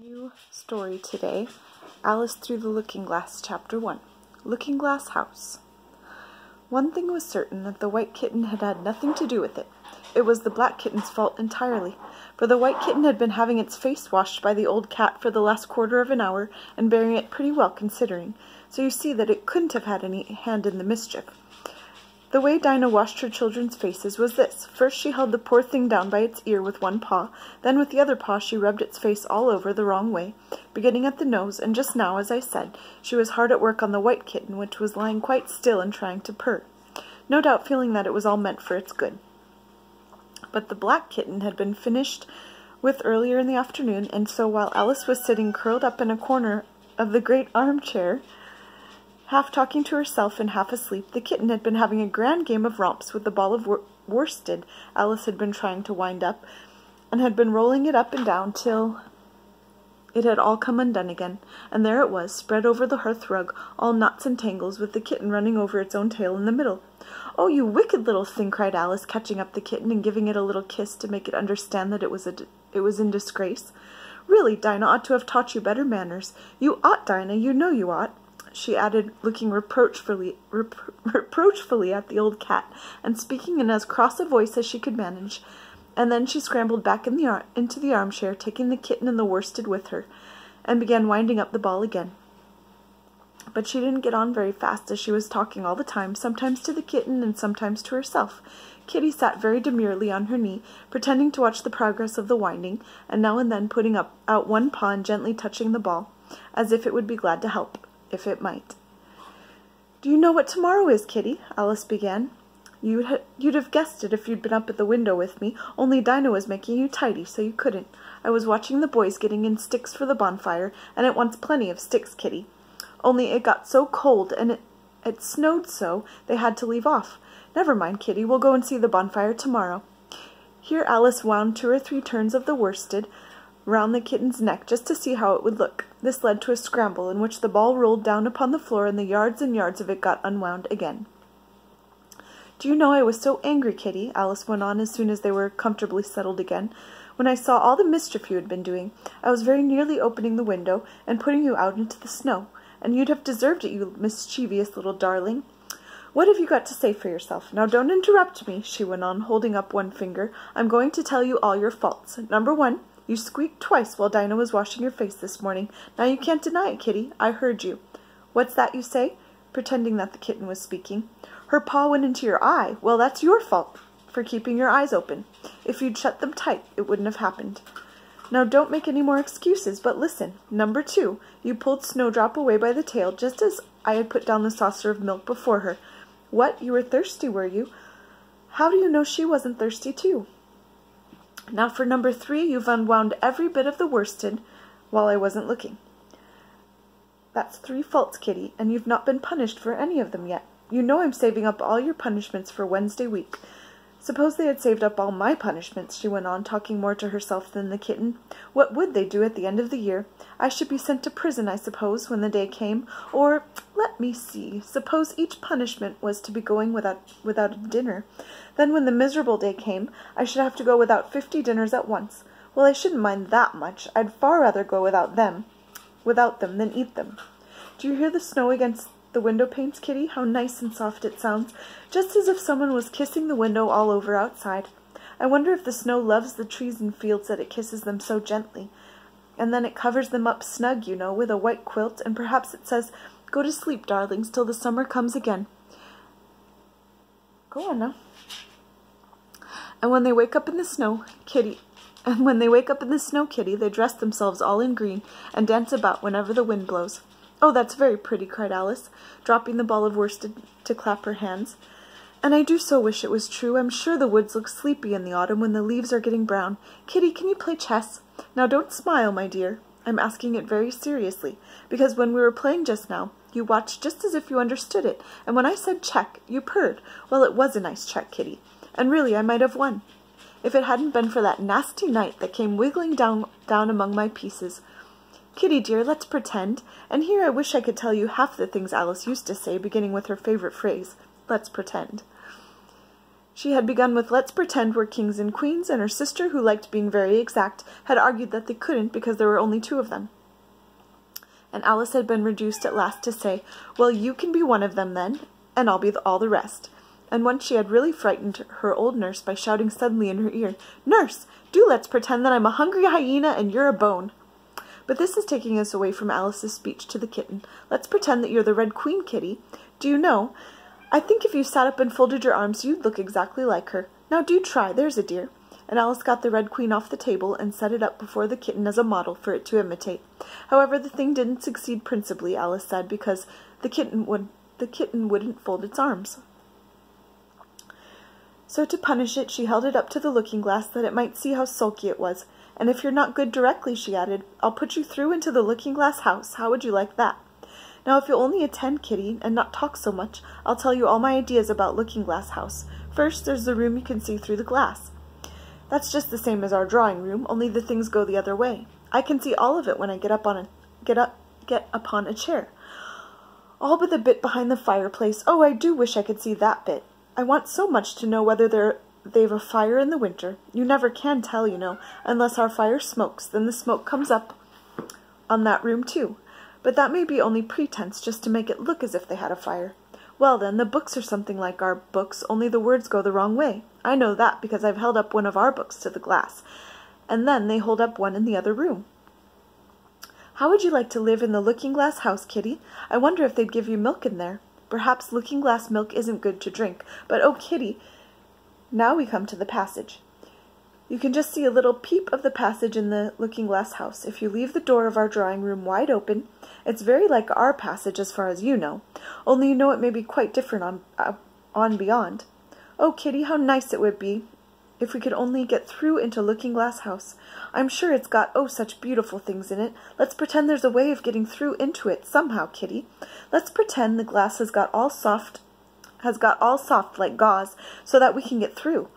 New story today, Alice Through the Looking Glass, Chapter 1, Looking Glass House. One thing was certain, that the white kitten had had nothing to do with it. It was the black kitten's fault entirely, for the white kitten had been having its face washed by the old cat for the last quarter of an hour, and bearing it pretty well considering, so you see that it couldn't have had any hand in the mischief. The way Dinah washed her children's faces was this. First she held the poor thing down by its ear with one paw, then with the other paw she rubbed its face all over the wrong way, beginning at the nose, and just now, as I said, she was hard at work on the white kitten, which was lying quite still and trying to purr, no doubt feeling that it was all meant for its good. But the black kitten had been finished with earlier in the afternoon, and so while Alice was sitting curled up in a corner of the great armchair, half talking to herself and half asleep, the kitten had been having a grand game of romps with the ball of worsted Alice had been trying to wind up, and had been rolling it up and down till it had all come undone again, and there it was, spread over the hearth rug, all knots and tangles, with the kitten running over its own tail in the middle. "Oh, you wicked little thing!" cried Alice, catching up the kitten and giving it a little kiss to make it understand that it was in disgrace. "Really, Dinah ought to have taught you better manners. You ought, Dinah, you know you ought," she added, looking reproachfully at the old cat, and speaking in as cross a voice as she could manage. And then she scrambled back into the armchair, taking the kitten and the worsted with her, and began winding up the ball again. But she didn't get on very fast, as she was talking all the time, sometimes to the kitten and sometimes to herself. Kitty sat very demurely on her knee, pretending to watch the progress of the winding, and now and then putting out one paw and gently touching the ball, as if it would be glad to help, if it might. "Do you know what tomorrow is, Kitty?" Alice began. You'd have guessed it if you'd been up at the window with me, only Dinah was making you tidy, so you couldn't. I was watching the boys getting in sticks for the bonfire, and it wants plenty of sticks, Kitty. Only it got so cold, and it snowed so, they had to leave off. Never mind, Kitty, we'll go and see the bonfire tomorrow." Here Alice wound 2 or 3 turns of the worsted round the kitten's neck, just to see how it would look. This led to a scramble, in which the ball rolled down upon the floor, and the yards and yards of it got unwound again. "Do you know I was so angry, Kitty," Alice went on as soon as they were comfortably settled again, "when I saw all the mischief you had been doing. I was very nearly opening the window and putting you out into the snow, and you'd have deserved it, you mischievous little darling. What have you got to say for yourself? Now don't interrupt me," she went on, holding up one finger. "I'm going to tell you all your faults. Number 1, you squeaked twice while Dinah was washing your face this morning. Now you can't deny it, Kitty. I heard you. What's that you say?" pretending that the kitten was speaking. "Her paw went into your eye. Well, that's your fault for keeping your eyes open. If you'd shut them tight, it wouldn't have happened. Now don't make any more excuses, but listen. Number 2, you pulled Snowdrop away by the tail just as I had put down the saucer of milk before her. What, you were thirsty, were you? How do you know she wasn't thirsty too? Now for number 3, you've unwound every bit of the worsted while I wasn't looking. That's 3 faults, Kitty, and you've not been punished for any of them yet. You know I'm saving up all your punishments for Wednesday week. Suppose they had saved up all my punishments," she went on, talking more to herself than the kitten. "What would they do at the end of the year? I should be sent to prison, I suppose, when the day came. Or, let me see, suppose each punishment was to be going without a dinner. Then when the miserable day came, I should have to go without 50 dinners at once. Well, I shouldn't mind that much. I'd far rather go without them than eat them. Do you hear the snow against the window panes, Kitty? How nice and soft it sounds, just as if someone was kissing the window all over outside. I wonder if the snow loves the trees and fields that it kisses them so gently. And then it covers them up snug, you know, with a white quilt, and perhaps it says, 'Go to sleep, darlings, till the summer comes again.' Go on now. And when they wake up in the snow, Kitty, they dress themselves all in green and dance about whenever the wind blows." "Oh, that's very pretty," cried Alice, dropping the ball of worsted to clap her hands. "And I do so wish it was true. I'm sure the woods look sleepy in the autumn when the leaves are getting brown. Kitty, can you play chess? Now don't smile, my dear. I'm asking it very seriously, because when we were playing just now, you watched just as if you understood it, and when I said check, you purred. Well, it was a nice check, Kitty, and really I might have won, if it hadn't been for that nasty knight that came wiggling down among my pieces. Kitty, dear, let's pretend. And here I wish I could tell you half the things Alice used to say, beginning with her favorite phrase, 'Let's pretend.'" She had begun with "Let's pretend we're kings and queens," and her sister, who liked being very exact, had argued that they couldn't because there were only 2 of them. And Alice had been reduced at last to say, "Well, you can be one of them then, and I'll be all the rest." And once she had really frightened her old nurse by shouting suddenly in her ear, "Nurse, do let's pretend that I'm a hungry hyena and you're a bone." But this is taking us away from Alice's speech to the kitten. "Let's pretend that you're the Red Queen, Kitty. Do you know, I think if you sat up and folded your arms, you'd look exactly like her. Now do try, there's a dear." And Alice got the Red Queen off the table and set it up before the kitten as a model for it to imitate. However, the thing didn't succeed principally, Alice said, because the kitten wouldn't fold its arms. So to punish it, she held it up to the looking-glass that it might see how sulky it was. "And if you're not good directly," she added, "I'll put you through into the looking-glass house. How would you like that? Now, if you'll only attend, Kitty, and not talk so much, I'll tell you all my ideas about Looking-Glass House. First, there's the room you can see through the glass. That's just the same as our drawing room, only the things go the other way. I can see all of it when I get upon a chair. All but the bit behind the fireplace. Oh, I do wish I could see that bit. I want so much to know whether they've a fire in the winter. You never can tell, you know, unless our fire smokes. Then the smoke comes up on that room too. But that may be only pretense, just to make it look as if they had a fire. Well then, the books are something like our books, only the words go the wrong way. I know that because I've held up one of our books to the glass, and then they hold up one in the other room. How would you like to live in the Looking-Glass House, Kitty? I wonder if they'd give you milk in there. Perhaps looking-glass milk isn't good to drink, but oh, Kitty, now we come to the passage. You can just see a little peep of the passage in the Looking-Glass House. If you leave the door of our drawing room wide open, it's very like our passage as far as you know, only you know it may be quite different on beyond. Oh, Kitty, how nice it would be if we could only get through into Looking-Glass House. I'm sure it's got, oh, such beautiful things in it. Let's pretend there's a way of getting through into it somehow, Kitty. Let's pretend the glass has got all soft like gauze, so that we can get through.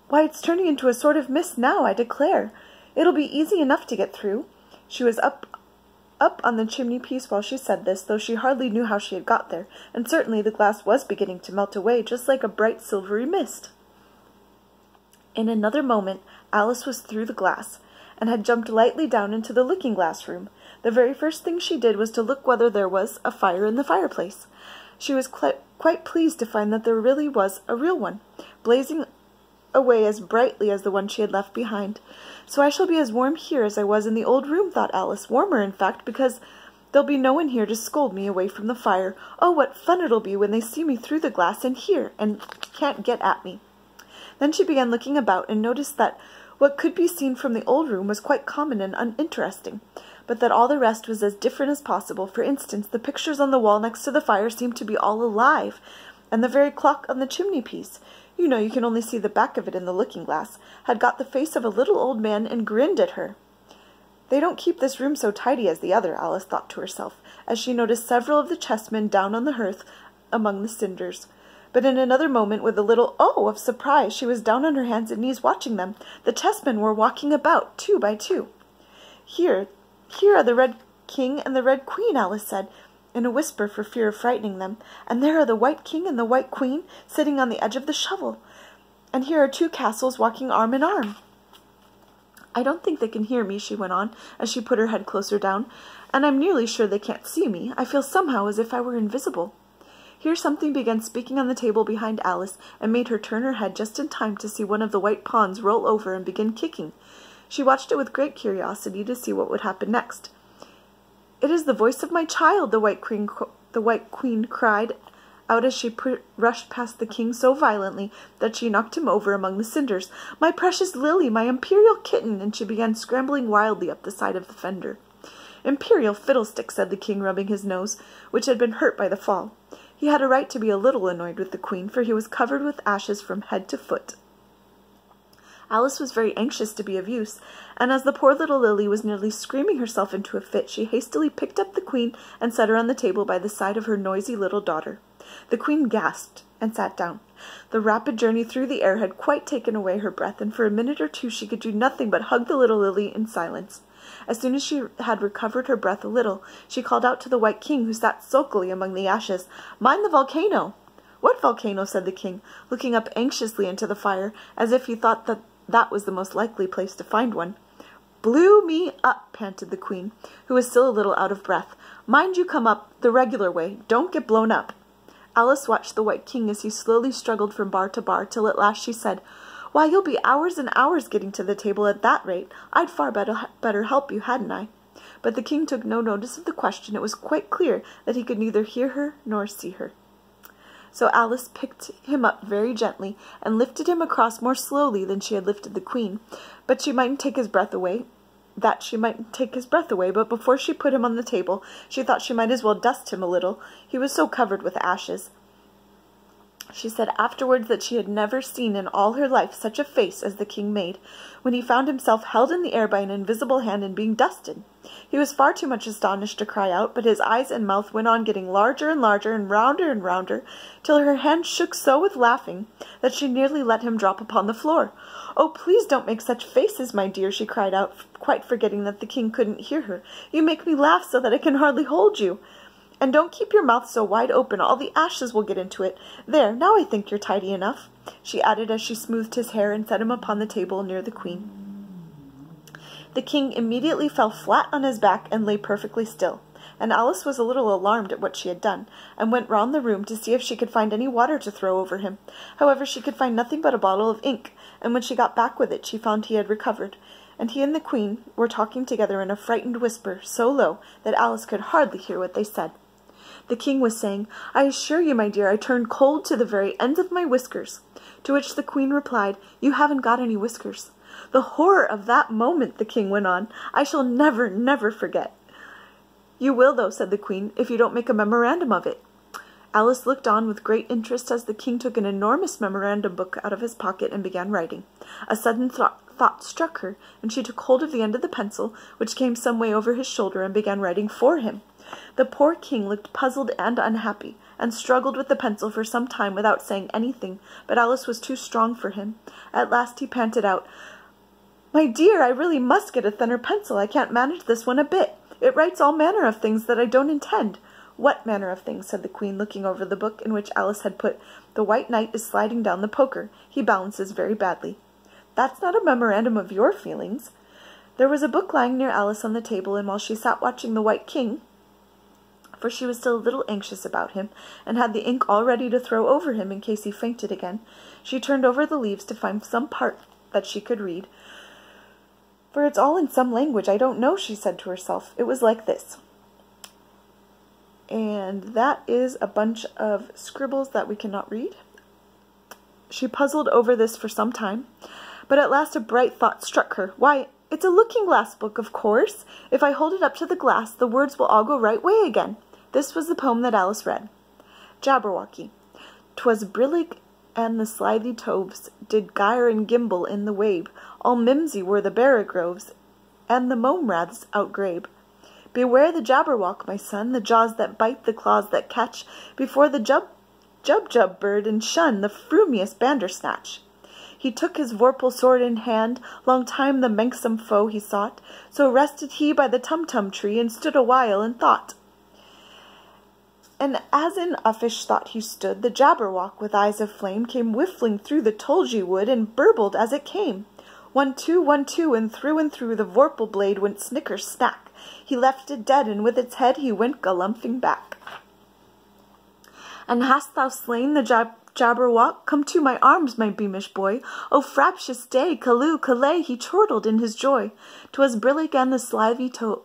Why, it's turning into a sort of mist now, I declare. It'll be easy enough to get through." She was up on the chimney-piece while she said this, though she hardly knew how she had got there, and certainly the glass was beginning to melt away, just like a bright silvery mist. In another moment, Alice was through the glass, and had jumped lightly down into the looking-glass room. The very first thing she did was to look whether there was a fire in the fireplace. She was quite pleased to find that there really was a real one, blazing away as brightly as the one she had left behind. "So I shall be as warm here as I was in the old room," thought Alice. "Warmer, in fact, because there'll be no one here to scold me away from the fire. Oh, what fun it'll be when they see me through the glass and here, and can't get at me." Then she began looking about and noticed that what could be seen from the old room was quite common and uninteresting, but that all the rest was as different as possible. For instance, the pictures on the wall next to the fire seemed to be all alive, and the very clock on the chimney-piece, you know you can only see the back of it in the looking-glass, had got the face of a little old man and grinned at her. "They don't keep this room so tidy as the other," Alice thought to herself, as she noticed several of the chessmen down on the hearth among the cinders. But in another moment, with a little "oh" of surprise, she was down on her hands and knees watching them. The chessmen were walking about, 2 by 2. Here are the Red King and the Red Queen," Alice said, in a whisper for fear of frightening them. "And there are the White King and the White Queen sitting on the edge of the shovel. And here are 2 castles walking arm in arm. I don't think they can hear me," she went on, as she put her head closer down, "and I'm nearly sure they can't see me. I feel somehow as if I were invisible." Here something began speaking on the table behind Alice, and made her turn her head just in time to see one of the white pawns roll over and begin kicking. She watched it with great curiosity to see what would happen next. "It is the voice of my child," the White Queen cried out as she rushed past the king so violently that she knocked him over among the cinders. "My precious Lily, my imperial kitten!" and she began scrambling wildly up the side of the fender. "Imperial fiddlestick," said the king, rubbing his nose, which had been hurt by the fall. He had a right to be a little annoyed with the queen, for he was covered with ashes from head to foot. Alice was very anxious to be of use, and as the poor little Lily was nearly screaming herself into a fit, she hastily picked up the queen and set her on the table by the side of her noisy little daughter. The queen gasped and sat down. The rapid journey through the air had quite taken away her breath, and for a minute or 2 she could do nothing but hug the little Lily in silence. As soon as she had recovered her breath a little, she called out to the White King, who sat sulkily among the ashes, "Mind the volcano!" "What volcano?" said the king, looking up anxiously into the fire, as if he thought that was the most likely place to find one. "Blew me up," panted the queen, who was still a little out of breath. "Mind you come up the regular way. Don't get blown up." Alice watched the White King as he slowly struggled from bar to bar, till at last she said, "Why, you'll be hours and hours getting to the table at that rate. I'd far better help you, hadn't I?" But the king took no notice of the question. It was quite clear that he could neither hear her nor see her. So Alice picked him up very gently and lifted him across more slowly than she had lifted the queen. But she mightn't take his breath away. But before she put him on the table, she thought she might as well dust him a little. He was so covered with ashes. She said afterwards that she had never seen in all her life such a face as the king made, when he found himself held in the air by an invisible hand and being dusted. He was far too much astonished to cry out, but his eyes and mouth went on getting larger and larger and rounder, till her hand shook so with laughing that she nearly let him drop upon the floor. "Oh, please don't make such faces, my dear," she cried out, quite forgetting that the king couldn't hear her. "You make me laugh so that I can hardly hold you. And don't keep your mouth so wide open, all the ashes will get into it. There, now I think you're tidy enough," she added as she smoothed his hair and set him upon the table near the queen. The king immediately fell flat on his back and lay perfectly still, and Alice was a little alarmed at what she had done, and went round the room to see if she could find any water to throw over him. However, she could find nothing but a bottle of ink, and when she got back with it she found he had recovered, and he and the queen were talking together in a frightened whisper, so low that Alice could hardly hear what they said. The king was saying, "I assure you, my dear, I turned cold to the very ends of my whiskers." To which the queen replied, "You haven't got any whiskers." "The horror of that moment," the king went on, "I shall never, never forget." "You will, though," said the queen, "if you don't make a memorandum of it." Alice looked on with great interest as the king took an enormous memorandum book out of his pocket and began writing. A sudden thought struck her, and she took hold of the end of the pencil, which came some way over his shoulder, and began writing for him. The poor king looked puzzled and unhappy, and struggled with the pencil for some time without saying anything, but Alice was too strong for him. At last he panted out, "My dear, I really must get a thinner pencil. I can't manage this one a bit. It writes all manner of things that I don't intend." "What manner of things?" said the queen, looking over the book in which Alice had put, "The White Knight is sliding down the poker. He balances very badly." "That's not a memorandum of your feelings." There was a book lying near Alice on the table, and while she sat watching the White King, for she was still a little anxious about him, and had the ink all ready to throw over him in case he fainted again, she turned over the leaves to find some part that she could read. "For it's all in some language I don't know," she said to herself. It was like this. And that is a bunch of scribbles that we cannot read. She puzzled over this for some time, but at last a bright thought struck her. "Why, it's a looking-glass book, of course. If I hold it up to the glass, the words will all go right way again." This was the poem that Alice read. Jabberwocky. "'Twas brillig and the slithy toves did gyre and gimble in the wabe. All mimsy were the barragroves, and the mome-raths outgrabe. Beware the Jabberwock, my son, the jaws that bite, the claws that catch, before the Jub bird, and shun the frumious Bandersnatch. He took his vorpal sword in hand, long time the manxome foe he sought, so rested he by the Tumtum tree, and stood a while in thought. And as in uffish thought he stood, the Jabberwock, with eyes of flame, came whiffling through the Tulgey wood, and burbled as it came. 1, 2, 1, 2, and through the vorpal blade went snicker snack. He left it dead, and with its head he went galumphing back. And hast thou slain the Jabberwock? Come to my arms, my beamish boy. O fraptious day, callooh, callay, he chortled in his joy. 'Twas brillig and the slithy toves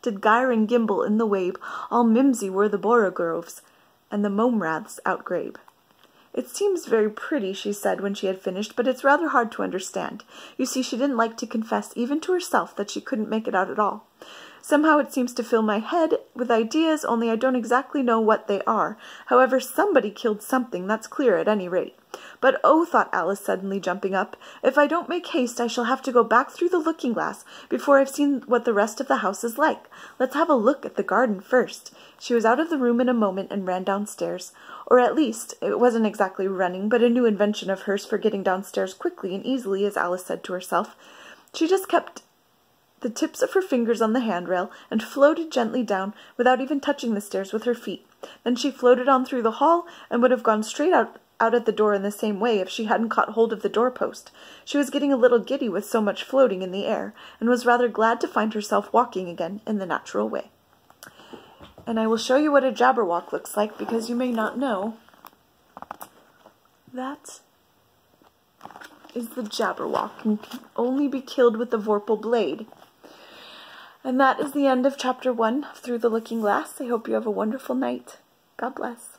did gyre and gimble in the wabe. All mimsy were the borogoves, and the mome-raths outgrabe. It seems very pretty, she said when she had finished, but it's rather hard to understand. You see, she didn't like to confess even to herself that she couldn't make it out at all. Somehow it seems to fill my head with ideas, only I don't exactly know what they are. However, somebody killed something, that's clear at any rate. But oh, thought Alice, suddenly jumping up, if I don't make haste I shall have to go back through the looking-glass before I've seen what the rest of the house is like. Let's have a look at the garden first. She was out of the room in a moment and ran downstairs. Or at least, it wasn't exactly running, but a new invention of hers for getting downstairs quickly and easily, as Alice said to herself. She just kept the tips of her fingers on the handrail and floated gently down without even touching the stairs with her feet. Then she floated on through the hall and would have gone straight out at the door in the same way if she hadn't caught hold of the doorpost. She was getting a little giddy with so much floating in the air, and was rather glad to find herself walking again in the natural way. And I will show you what a Jabberwock looks like, because you may not know. That is the Jabberwock, and can only be killed with the Vorpal blade. And that is the end of chapter 1 of Through the Looking Glass. I hope you have a wonderful night. God bless.